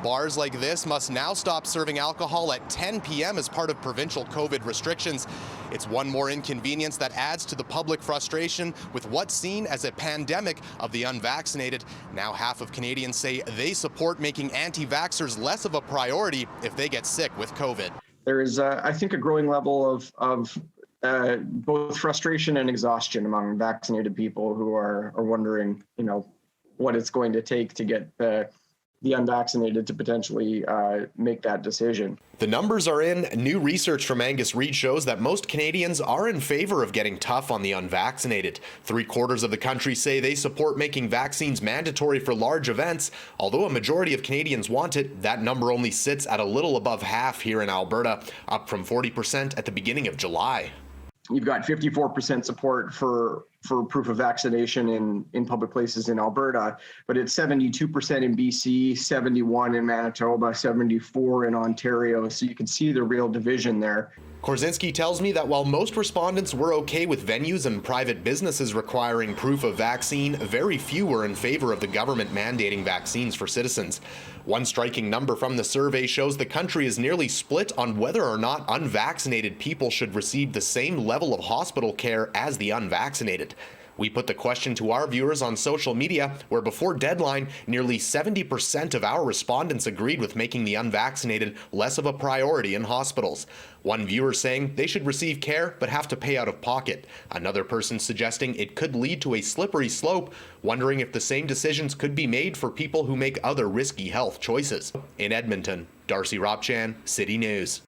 Bars like this must now stop serving alcohol at 10 p.m. as part of provincial COVID restrictions. It's one more inconvenience that adds to the public frustration with what's seen as a pandemic of the unvaccinated. Now half of Canadians say they support making anti-vaxxers less of a priority if they get sick with COVID. There is, I think, a growing level of both frustration and exhaustion among vaccinated people who are wondering, what it's going to take to get the unvaccinated to potentially make that decision. The numbers are in. New research from Angus Reid shows that most Canadians are in favor of getting tough on the unvaccinated. 3/4 of the country say they support making vaccines mandatory for large events. Although a majority of Canadians want it, that number only sits at a little above half here in Alberta, up from 40% at the beginning of July. You've got 54% support for proof of vaccination in public places in Alberta, but it's 72% in BC, 71 in Manitoba, 74 in Ontario. So you can see the real division there. Korzinski tells me that while most respondents were okay with venues and private businesses requiring proof of vaccine, very few were in favor of the government mandating vaccines for citizens. One striking number from the survey shows the country is nearly split on whether or not unvaccinated people should receive the same level of hospital care as the unvaccinated. We put the question to our viewers on social media, where before deadline, nearly 70% of our respondents agreed with making the unvaccinated less of a priority in hospitals. One viewer saying they should receive care but have to pay out of pocket. Another person suggesting it could lead to a slippery slope, wondering if the same decisions could be made for people who make other risky health choices. In Edmonton, Darcy Ropchan, City News.